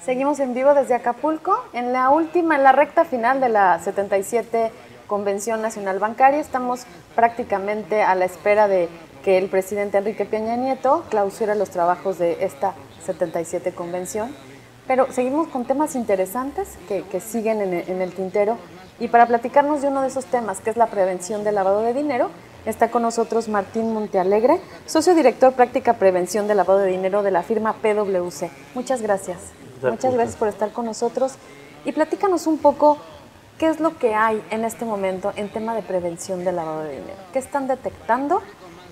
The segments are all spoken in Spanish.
Seguimos en vivo desde Acapulco, en la recta final de la 77 Convención Nacional Bancaria. Estamos prácticamente a la espera de que el presidente Enrique Peña Nieto clausure los trabajos de esta 77 Convención. Pero seguimos con temas interesantes que siguen en el tintero. Y para platicarnos de uno de esos temas, que es la prevención del lavado de dinero, está con nosotros Martín Montealegre, socio director práctica prevención del lavado de dinero de la firma PwC. Muchas gracias. Muchas gracias por estar con nosotros. Y platícanos un poco qué es lo que hay en este momento en tema de prevención del lavado de dinero. ¿Qué están detectando?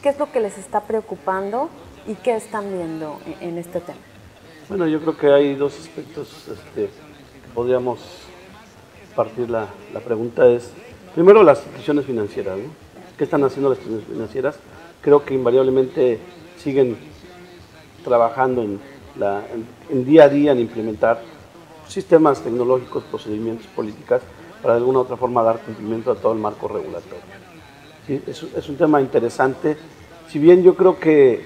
¿Qué es lo que les está preocupando? ¿Y qué están viendo en este tema? Bueno, yo creo que hay dos aspectos que podríamos partir la pregunta. Es, primero, las instituciones financieras, ¿no? ¿Qué están haciendo las instituciones financieras? Creo que invariablemente siguen trabajando en día a día en implementar sistemas tecnológicos, procedimientos, políticas, para de alguna u otra forma dar cumplimiento a todo el marco regulatorio. ¿Sí? Es un tema interesante, si bien yo creo que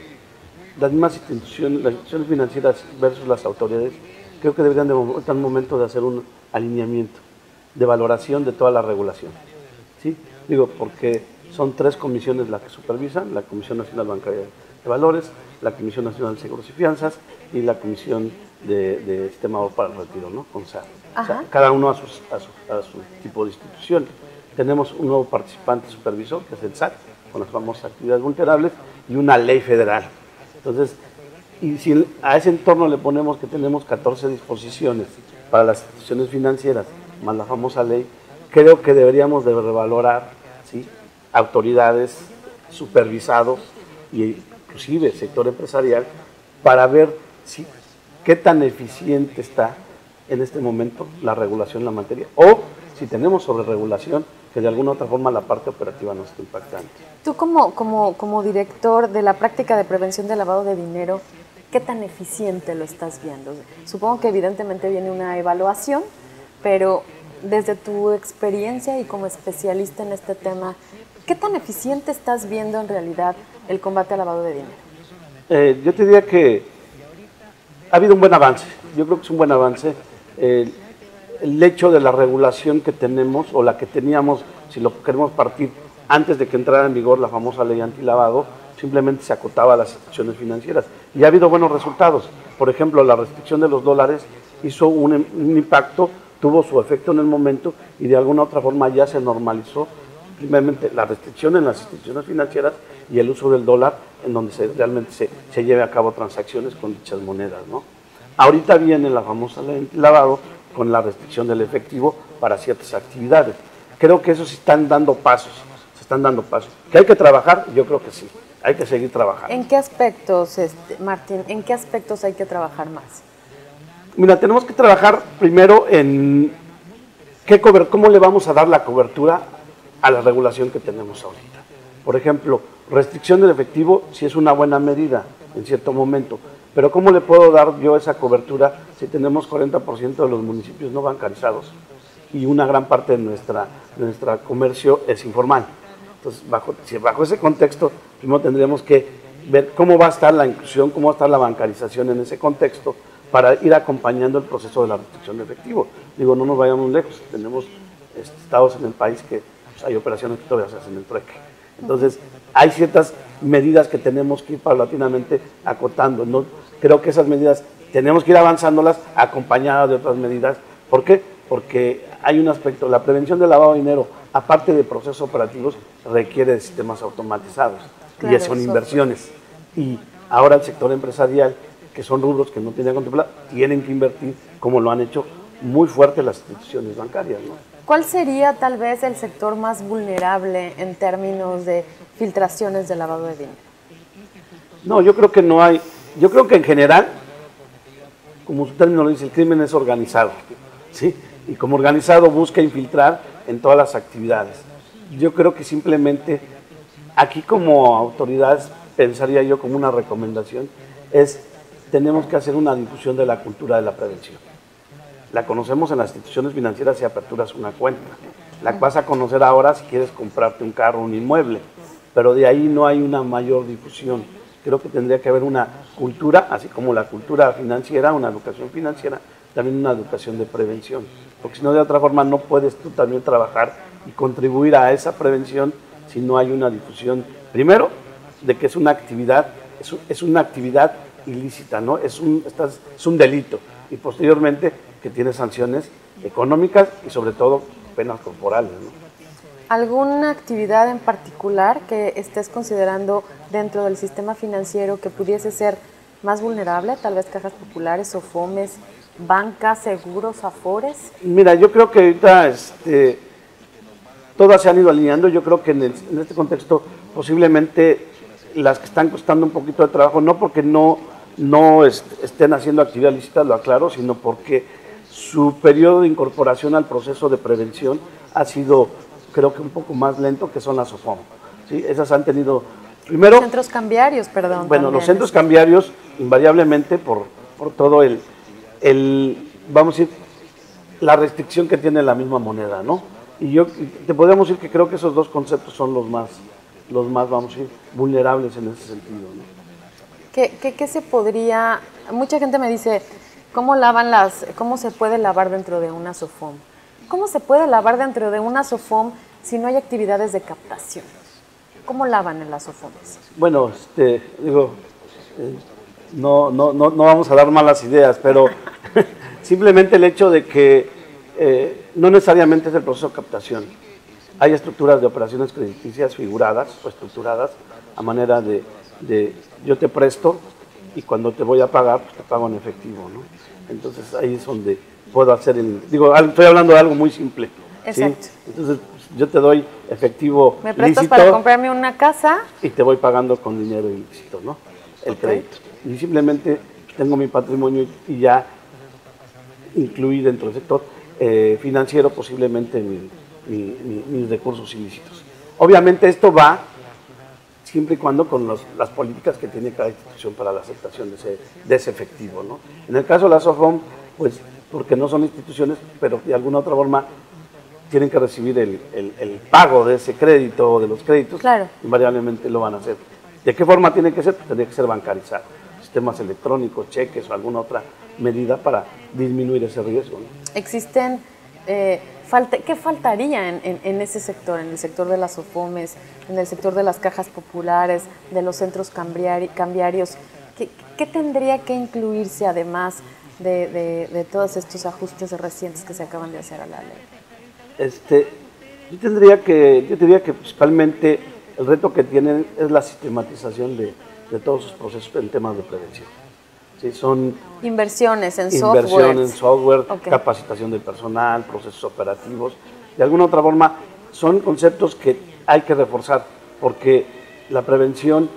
las mismas instituciones financieras versus las autoridades, creo que deberían de estar en un momento de hacer un alineamiento, de valoración de toda la regulación. ¿Sí? Digo, porque son tres comisiones las que supervisan: la Comisión Nacional Bancaria de Valores, la Comisión Nacional de Seguros y Fianzas y la Comisión de Sistema para el Retiro, ¿no? O sea, cada uno a su tipo de institución. Tenemos un nuevo participante supervisor, que es el SAT, con las famosas actividades vulnerables, y una ley federal. Entonces, y si a ese entorno le ponemos que tenemos 14 disposiciones para las instituciones financieras, más la famosa ley, creo que deberíamos de revalorar, ¿sí?, autoridades, supervisados y inclusive sector empresarial, para ver qué tan eficiente está en este momento la regulación en la materia, o si tenemos sobreregulación, que de alguna u otra forma la parte operativa nos está impactando. Tú como director de la práctica de prevención del lavado de dinero, ¿qué tan eficiente lo estás viendo? Supongo que evidentemente viene una evaluación, pero desde tu experiencia y como especialista en este tema, ¿qué tan eficiente estás viendo en realidad el combate al lavado de dinero? Yo te diría que ha habido un buen avance. Yo creo que es un buen avance. El hecho de la regulación que tenemos, o la que teníamos, si lo queremos partir antes de que entrara en vigor la famosa ley antilavado, simplemente se acotaba a las instituciones financieras. Y ha habido buenos resultados. Por ejemplo, la restricción de los dólares hizo un impacto, tuvo su efecto en el momento, y de alguna otra forma ya se normalizó simplemente la restricción en las instituciones financieras y el uso del dólar, en donde realmente se lleve a cabo transacciones con dichas monedas, ¿no? Ahorita viene la famosa ley antilavado con la restricción del efectivo para ciertas actividades. Creo que eso sí están dando pasos, se están dando pasos. ¿Que hay que trabajar? Yo creo que sí, hay que seguir trabajando. ¿En qué aspectos, Martín, en qué aspectos hay que trabajar más? Mira, tenemos que trabajar primero en cómo le vamos a dar la cobertura a la regulación que tenemos ahorita. Por ejemplo, restricción del efectivo sí es una buena medida en cierto momento, pero ¿cómo le puedo dar yo esa cobertura si tenemos 40% de los municipios no bancarizados y una gran parte de nuestra comercio es informal? Entonces, bajo ese contexto, primero tendríamos que ver cómo va a estar la inclusión, cómo va a estar la bancarización en ese contexto, para ir acompañando el proceso de la restricción de efectivo. Digo, no nos vayamos lejos, tenemos estados en el país que hay operaciones que todavía se hacen en el trueque. Entonces, hay ciertas medidas que tenemos que ir paulatinamente acotando, ¿no? Creo que esas medidas tenemos que ir avanzándolas acompañadas de otras medidas. ¿Por qué? Porque hay un aspecto, la prevención del lavado de dinero, aparte de procesos operativos, requiere de sistemas automatizados, claro, y son inversiones. Y ahora el sector empresarial, que son rubros que no tenían contemplado, tienen que invertir, como lo han hecho muy fuerte las instituciones bancarias, ¿no? ¿Cuál sería tal vez el sector más vulnerable en términos de filtraciones de lavado de dinero? No, yo creo que no hay. Yo creo que en general, como su término lo dice, el crimen es organizado, ¿sí? Y como organizado busca infiltrar en todas las actividades. Yo creo que simplemente aquí, como autoridades, pensaría yo como una recomendación, tenemos que hacer una difusión de la cultura de la prevención. La conocemos en las instituciones financieras si aperturas una cuenta. La vas a conocer ahora si quieres comprarte un carro, un inmueble, pero de ahí no hay una mayor difusión. Creo que tendría que haber una cultura, así como la cultura financiera, una educación financiera, también una educación de prevención, porque si no de otra forma no puedes tú también trabajar y contribuir a esa prevención si no hay una difusión, primero, de que es una actividad, es una actividad ilícita, ¿no? Es un delito, y posteriormente que tiene sanciones económicas y sobre todo penas corporales, ¿no? ¿Alguna actividad en particular que estés considerando dentro del sistema financiero que pudiese ser más vulnerable? Tal vez cajas populares, SOFOMES, bancas, seguros, afores. Mira, yo creo que ahorita todas se han ido alineando. Yo creo que en este contexto posiblemente las que están costando un poquito de trabajo, no porque no estén haciendo actividad lícita, lo aclaro, sino porque su periodo de incorporación al proceso de prevención ha sido, creo que un poco más lento, que son las SOFOM, ¿sí? Esas han tenido, primero... Centros cambiarios, perdón. Bueno, también. Los centros cambiarios, invariablemente, por todo vamos a decir, la restricción que tiene la misma moneda, ¿no? Y yo te podríamos decir que creo que esos dos conceptos son los más, vamos a decir, vulnerables en ese sentido, ¿no? ¿Qué se podría...? Mucha gente me dice, ¿cómo se puede lavar dentro de una SOFOM? ¿Cómo se puede lavar dentro de una SOFOM si no hay actividades de captación? ¿Cómo lavan en las SOFOMs? Bueno, no vamos a dar malas ideas, pero simplemente el hecho de que no necesariamente es el proceso de captación. Hay estructuras de operaciones crediticias figuradas o estructuradas a manera de yo te presto y cuando te voy a pagar, pues te pago en efectivo, ¿no? Entonces ahí es donde puedo hacer estoy hablando de algo muy simple. Exacto. ¿Sí? Entonces yo te doy efectivo me prestas lícito para comprarme una casa y te voy pagando con dinero ilícito, ¿no? El crédito. Y simplemente tengo mi patrimonio y ya incluí dentro del sector financiero posiblemente mis recursos ilícitos. Obviamente esto va siempre y cuando con las políticas que tiene cada institución para la aceptación de ese efectivo, ¿no? En el caso de la SOFOM, pues porque no son instituciones, pero de alguna otra forma tienen que recibir el pago de ese crédito o de los créditos, claro, invariablemente lo van a hacer. ¿De qué forma tiene que ser? Pues tendría que ser bancarizado, sistemas electrónicos, cheques o alguna otra medida para disminuir ese riesgo, ¿no? Existen, ¿qué faltaría en ese sector, en el sector de las SOFOMES, en el sector de las cajas populares, de los centros cambiarios? ¿Qué tendría que incluirse además de todos estos ajustes recientes que se acaban de hacer a la ley? Yo diría que principalmente el reto que tienen es la sistematización de todos sus procesos en temas de prevención. ¿Sí? Son inversiones en software, okay, capacitación del personal, procesos operativos. De alguna otra forma, son conceptos que hay que reforzar, porque la prevención,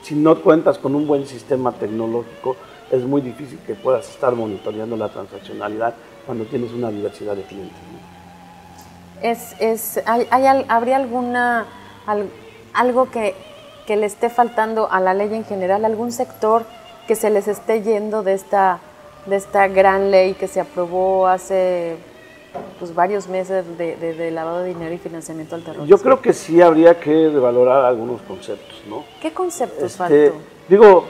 si no cuentas con un buen sistema tecnológico, es muy difícil que puedas estar monitoreando la transaccionalidad cuando tienes una diversidad de clientes, ¿no? ¿Habría algo que le esté faltando a la ley en general? ¿Algún sector que se les esté yendo de esta gran ley que se aprobó hace varios meses de lavado de dinero y financiamiento al terrorismo? Yo creo que sí habría que revalorar algunos conceptos, ¿no? ¿Qué conceptos faltó? Digo,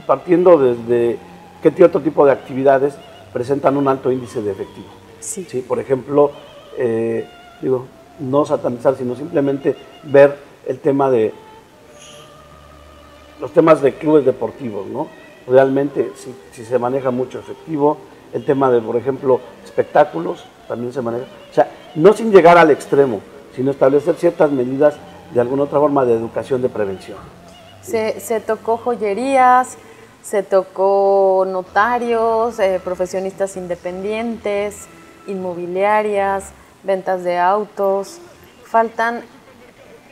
partiendo desde qué otro tipo de actividades presentan un alto índice de efectivo. Sí. ¿Sí? Por ejemplo, no satanizar, sino simplemente ver los temas de clubes deportivos, ¿no? Realmente, si se maneja mucho efectivo, el tema de, por ejemplo, espectáculos, también se maneja. O sea, no sin llegar al extremo, sino establecer ciertas medidas de alguna otra forma de educación de prevención. Se tocó joyerías, se tocó notarios, profesionistas independientes, inmobiliarias, ventas de autos. Faltan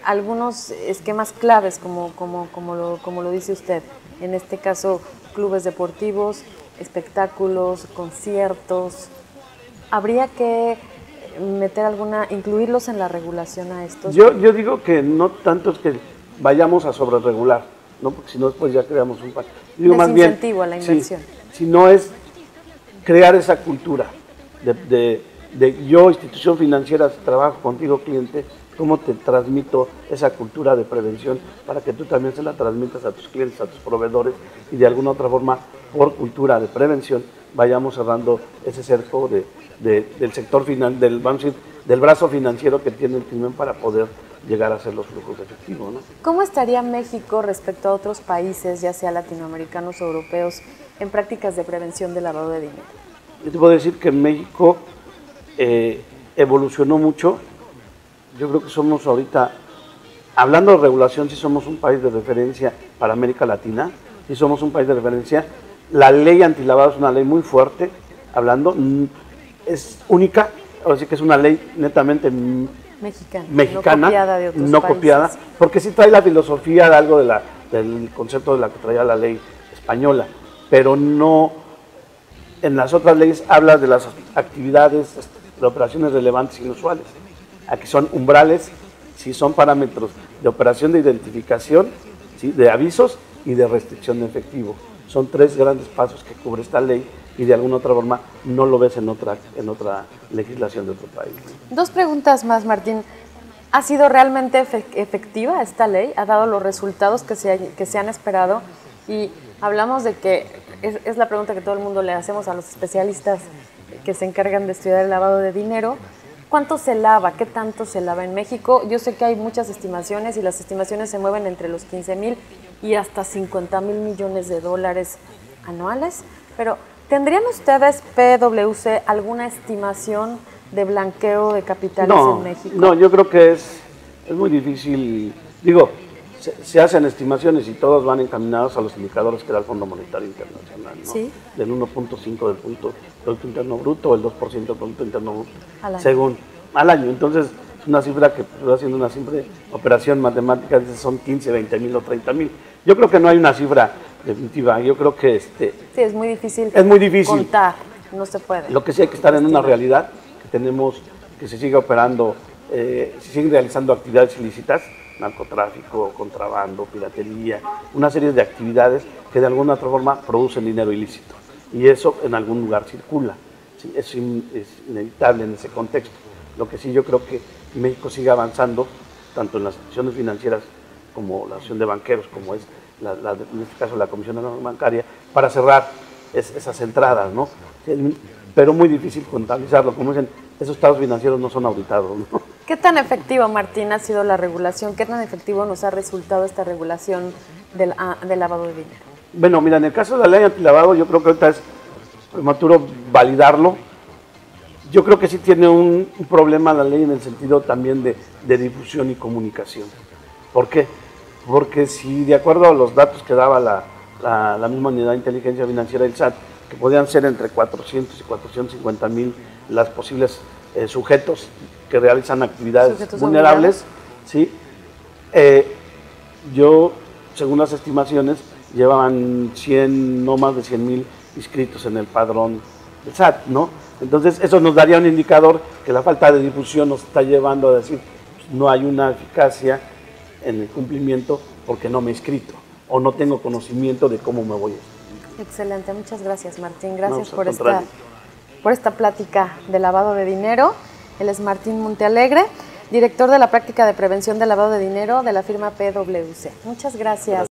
algunos esquemas claves, como lo dice usted. En este caso, clubes deportivos, espectáculos, conciertos. ¿Habría que incluirlos en la regulación a estos? Yo digo que no tanto es que vayamos a sobreregular, ¿no? Porque si no después ya creamos un pacto. Desincentivo a la inversión. Si no es crear esa cultura de yo, institución financiera, trabajo contigo, cliente, cómo te transmito esa cultura de prevención para que tú también se la transmitas a tus clientes, a tus proveedores y de alguna otra forma, por cultura de prevención, vayamos cerrando ese cerco del sector final, vamos a decir, del brazo financiero que tiene el crimen para poder llegar a hacer los flujos de efectivo, ¿no? ¿Cómo estaría México respecto a otros países, ya sea latinoamericanos o europeos, en prácticas de prevención de lavado de dinero? Yo te puedo decir que México evolucionó mucho. Yo creo que somos ahorita, hablando de regulación, sí somos un país de referencia para América Latina, sí somos un país de referencia. La ley antilavado es una ley muy fuerte, hablando, es única, así que es una ley netamente mexicana, no copiada, porque sí trae la filosofía de algo del concepto de la que traía la ley española, pero no, en las otras leyes habla de las actividades, de operaciones relevantes e inusuales. Aquí son umbrales, sí son parámetros de operación de identificación, ¿sí?, de avisos y de restricción de efectivo. Son tres grandes pasos que cubre esta ley y de alguna otra forma no lo ves en otra legislación de otro país. Dos preguntas más, Martín. ¿Ha sido realmente efectiva esta ley? ¿Ha dado los resultados que se han esperado? Y hablamos de que es la pregunta que todo el mundo le hacemos a los especialistas que se encargan de estudiar el lavado de dinero. ¿Cuánto se lava? ¿Qué tanto se lava en México? Yo sé que hay muchas estimaciones y las estimaciones se mueven entre los 15,000 y hasta 50,000 millones de dólares anuales, pero ¿tendrían ustedes, PwC, alguna estimación de blanqueo de capitales en México? No, yo creo que es muy difícil. Digo, se hacen estimaciones y todos van encaminados a los indicadores que da el Fondo Monetario Internacional, ¿no? ¿Sí? Del 1.5 del Producto Interno Bruto o el 2% del Producto Interno Bruto, al año. Entonces, es una cifra que haciendo una simple operación matemática, son 15, 20 mil o 30 mil. Yo creo que no hay una cifra definitiva. Yo creo que sí, es muy difícil contar, no se puede. Lo que sí hay que estar en una realidad, que tenemos, que se sigue operando, se siguen realizando actividades ilícitas, narcotráfico, contrabando, piratería, una serie de actividades que de alguna otra forma producen dinero ilícito. Y eso en algún lugar circula. ¿Sí? Es inevitable en ese contexto. Lo que sí yo creo que México sigue avanzando, tanto en las instituciones financieras como la Asociación de Banqueros, como es en este caso la Comisión Nacional Bancaria, para cerrar esas entradas, ¿no? Pero muy difícil contabilizarlo. Como dicen, esos estados financieros no son auditados, ¿no? ¿Qué tan efectiva, Martín, ha sido la regulación? ¿Qué tan efectivo nos ha resultado esta regulación del lavado de dinero? Bueno, mira, en el caso de la ley antilavado, yo creo que ahorita es prematuro validarlo. Yo creo que sí tiene un problema la ley en el sentido también de difusión y comunicación. ¿Por qué? Porque si de acuerdo a los datos que daba la misma unidad de inteligencia financiera del SAT, que podían ser entre 400 y 450 mil las posibles sujetos que realizan actividades vulnerables, ¿sí? Yo, según las estimaciones, llevaban no más de 100 mil inscritos en el padrón del SAT, ¿no? Entonces, eso nos daría un indicador que la falta de difusión nos está llevando a decir, pues, no hay una eficacia en el cumplimiento porque no me he inscrito o no tengo conocimiento de cómo me voy a inscribir. Excelente, muchas gracias, Martín. Gracias por esta plática de lavado de dinero. Él es Martín Montealegre, director de la práctica de prevención de lavado de dinero de la firma PwC. Muchas gracias.